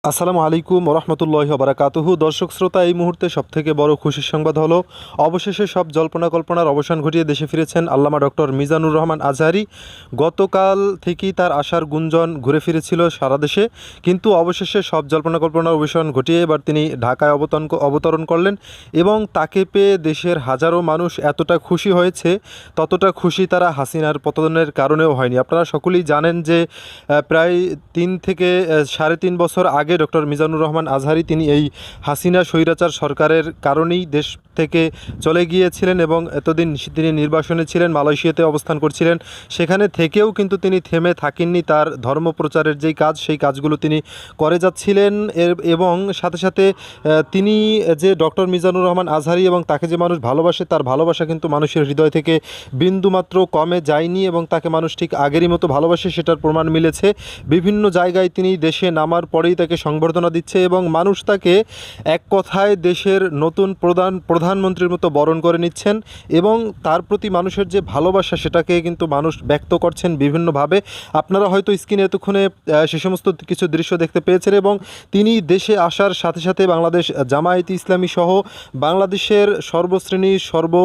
আসসালামু আলাইকুম ওরহমতুল্লাহি ওবারাকাতুহু। দর্শক শ্রোতা, এই মুহূর্তে সবথেকে বড় খুশির সংবাদ হলো অবশেষে সব জল্পনা কল্পনার অবসান ঘটিয়ে দেশে ফিরেছেন আল্লামা ডক্টর মিজানুর রহমান আজহারী। গতকাল থেকেই তার আসার গুঞ্জন ঘুরে ফিরেছিল সারা দেশে, কিন্তু অবশেষে সব জল্পনা কল্পনার অবসান ঘটিয়ে এবার তিনি ঢাকায় অবতরণ করলেন এবং তাকে পেয়ে দেশের হাজারো মানুষ এতটা খুশি হয়েছে, ততটা খুশি তারা হাসিনার পতনের কারণেও হয়নি। আপনারা সকলেই জানেন যে প্রায় 3 থেকে 3.5 বছর আগে ডক্টর মিজানুর রহমান আজহারী তিনি এই হাসিনা স্বৈরাচার সরকারের কারণেই দেশ থেকে চলে গিয়েছিলেন এবং এতদিন তিনি নির্বাসনে ছিলেন, মালয়েশিয়াতে অবস্থান করছিলেন। সেখানে থেকেও কিন্তু তিনি থেমে থাকেননি, তার ধর্ম প্রচারের যেই কাজ সেই কাজগুলো তিনি করে যাচ্ছিলেন। এবং সাথে সাথে তিনি যে ডক্টর মিজানুর রহমান আজহারী এবং তাকে যে মানুষ ভালোবাসে, তার ভালোবাসা কিন্তু মানুষের হৃদয় থেকে বিন্দুমাত্র কমে যায়নি এবং তাকে মানুষ ঠিক আগেরই মতো ভালোবাসে, সেটার প্রমাণ মিলেছে। বিভিন্ন জায়গায় তিনি দেশে নামার পরেই তাকে সংবর্ধনা দিচ্ছে এবং মানুষ তাকে এক কথায় দেশের নতুন প্রধানমন্ত্রীর মতো বরণ করে নিচ্ছেন এবং তার প্রতি মানুষের যে ভালোবাসা সেটাকে কিন্তু মানুষ ব্যক্ত করছেন বিভিন্নভাবে। আপনারা হয়তো স্ক্রিনে এতক্ষণে সে সমস্ত কিছু দৃশ্য দেখতে পেয়েছেন এবং তিনি দেশে আসার সাথে সাথে বাংলাদেশ জামায়াতে ইসলামী সহ বাংলাদেশের সর্বশ্রেণী সর্ব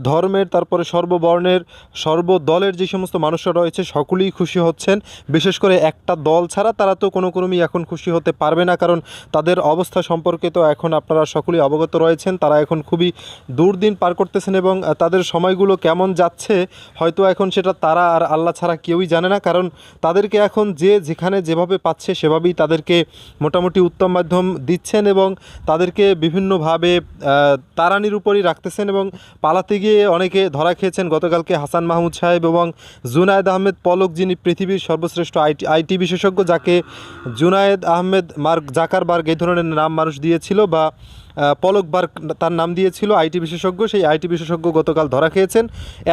ধর্মের, তারপরে সর্ববর্ণের, সর্বদলের যে সমস্ত মানুষরা রয়েছে সকলেই খুশি হচ্ছেন। বিশেষ করে একটা দল ছাড়া তারা তো কোনো ক্রমেই এখন খুশি হতে পারবে না, কারণ তাদের অবস্থা সম্পর্কে তো এখন আপনারা সকলেই অবগত রয়েছেন। তারা এখন খুবই দুর্দিন পার করতেছেন এবং তাদের সময়গুলো কেমন যাচ্ছে হয়তো এখন সেটা তারা আর আল্লাহ ছাড়া কেউই জানে না, কারণ তাদেরকে এখন যে যেখানে যেভাবে পাচ্ছে সেভাবেই তাদেরকে মোটামুটি উত্তম মাধ্যম দিচ্ছেন এবং তাদেরকে বিভিন্নভাবে তাড়ানির উপরই রাখতেছেন এবং পালাতে গিয়ে অনেকে ধরা খেয়েছেন। গতকালকে হাসান মাহমুদ সাহেব এবং জুনায়েদ আহমেদ পলক, যিনি পৃথিবীর সর্বশ্রেষ্ঠ আইটি বিশেষজ্ঞ, যাকে জুনায়েদ আহমেদ মার্ক জাকারবার্গ এই ধরনের নাম মানুষ দিয়েছিল, বা পলক বার্গ তার নাম দিয়েছিল, আইটি বিশেষজ্ঞ। সেই আইটি বিশেষজ্ঞ গতকাল ধরা খেয়েছেন।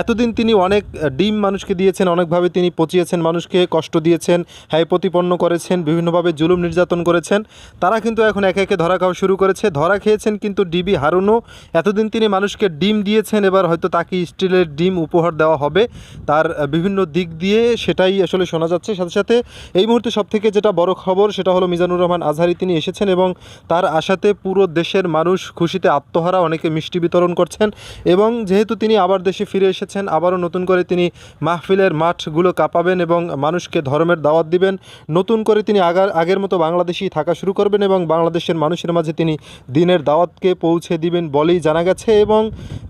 এতদিন তিনি অনেক ডিম মানুষকে দিয়েছেন, অনেকভাবে তিনি পচিয়েছেন, মানুষকে কষ্ট দিয়েছেন, হ্যায় প্রতিপন্ন করেছেন, বিভিন্নভাবে জুলুম নির্যাতন করেছেন। তারা কিন্তু এখন একে একে ধরা খাওয়া শুরু করেছে। ধরা খেয়েছেন কিন্তু ডিবি হারুনও। এতদিন তিনি মানুষকে ডিম দিয়েছেন, এবার হয়তো তাকে স্টিলের ডিম উপহার দেওয়া হবে তার বিভিন্ন দিক দিয়ে, সেটাই আসলে শোনা যাচ্ছে। সাথে সাথে এই মুহূর্তে সবথেকে যেটা বড় খবর সেটা হলো মিজানুর রহমান আজহারী তিনি এসেছেন এবং তার আশাতে পুরো দেশের মানুষ খুশিতে আত্মহারা, অনেকে মিষ্টি বিতরণ করছেন এবং যেহেতু তিনি আবার দেশে ফিরে এসেছেন, আবারও নতুন করে তিনি মাহফিলের মাঠগুলো কাঁপাবেন এবং মানুষকে ধর্মের দাওয়াত দিবেন। নতুন করে তিনি আগের মতো বাংলাদেশেই থাকা শুরু করবেন এবং বাংলাদেশের মানুষের মাঝে তিনি দিনের দাওয়াতকে পৌঁছে দিবেন বলেই জানা গেছে। এবং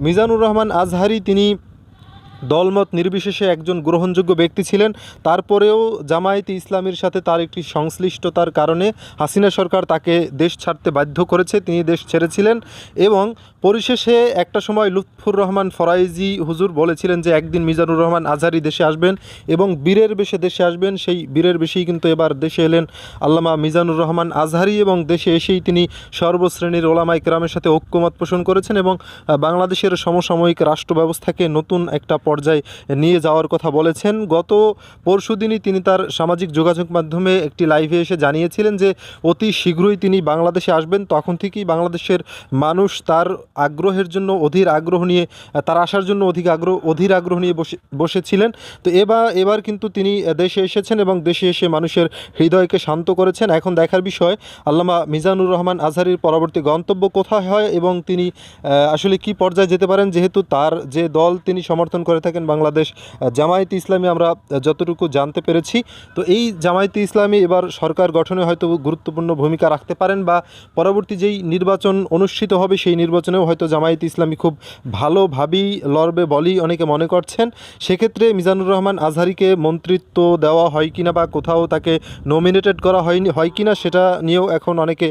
মিজানুর রহমান আজহারী তিনি দলমত নির্বিশেষে একজন গ্রহণযোগ্য ব্যক্তি ছিলেন। তারপরেও জামায়াতে ইসলামীর সাথে তার একটি সংশ্লিষ্টতার কারণে হাসিনা সরকার তাকে দেশ ছাড়তে বাধ্য করেছে, তিনি দেশ ছেড়েছিলেন এবং পরিশেষে একটা সময় লুৎফুর রহমান ফরাইজি হুজুর বলেছিলেন যে একদিন মিজানুর রহমান আজহারী দেশে আসবেন এবং বীরের বেশে দেশে আসবেন। সেই বীরের বেশেই কিন্তু এবার দেশে এলেন আল্লামা মিজানুর রহমান আজহারী এবং দেশে এসেই তিনি সর্বশ্রেণীর ওলামায়ে কেরামের সাথে ঐক্যমত পোষণ করেছেন এবং বাংলাদেশের সমসাময়িক রাষ্ট্র ব্যবস্থাকে নতুন একটা পর্যায়ে নিয়ে যাওয়ার কথা বলেছেন। গত পরশুদিনই তিনি তার সামাজিক যোগাযোগ মাধ্যমে একটি লাইভে এসে জানিয়েছিলেন যে অতি শীঘ্রই তিনি বাংলাদেশে আসবেন। তখন থেকেই বাংলাদেশের মানুষ তার আগ্রহের জন্য অধীর আগ্রহ নিয়ে, তার আসার জন্য অধীর আগ্রহ নিয়ে বসেছিলেন। তো এবার কিন্তু তিনি দেশে এসেছেন এবং দেশে এসে মানুষের হৃদয়কে শান্ত করেছেন। এখন দেখার বিষয় আল্লামা মিজানুর রহমান আজহারীর পরবর্তী গন্তব্য কোথায় হয় এবং তিনি আসলে কি পর্যায়ে যেতে পারেন, যেহেতু তার যে দল তিনি সমর্থন করে থাকেন বাংলাদেশ জামায়াতে ইসলামী, আমরা যতটুকু জানতে পেরেছি। তো এই জামায়াতে ইসলামী এবার সরকার গঠনে হয়তো গুরুত্বপূর্ণ ভূমিকা রাখতে পারেন বা পরবর্তী যেই নির্বাচন অনুষ্ঠিত হবে সেই নির্বাচনেও হয়তো জামায়াতে ইসলামী খুব ভালোভাবেই লড়বে বলেই অনেকে মনে করছেন। সেক্ষেত্রে মিজানুর রহমান আজহারীকে মন্ত্রিত্ব দেওয়া হয় কিনা বা কোথাও তাকে নমিনেটেড করা হয় কিনা সেটা নিয়েও এখন অনেকে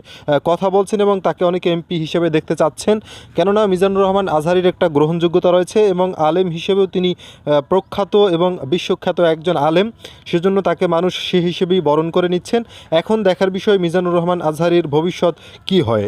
কথা বলছেন এবং তাকে অনেকে এমপি হিসেবে দেখতে চাচ্ছেন। কেননা মিজানুর রহমান আজহারীর একটা গ্রহণযোগ্যতা রয়েছে এবং আলেম হিসেবেও তিনি প্রখ্যাত এবং বিশ্বখ্যাত একজন আলেম, সেজন্য তাকে মানুষ সে হিসেবেই বরণ করে নিচ্ছেন। এখন দেখার বিষয় মিজানুর রহমান আজহারীর ভবিষ্যৎ কী হয়।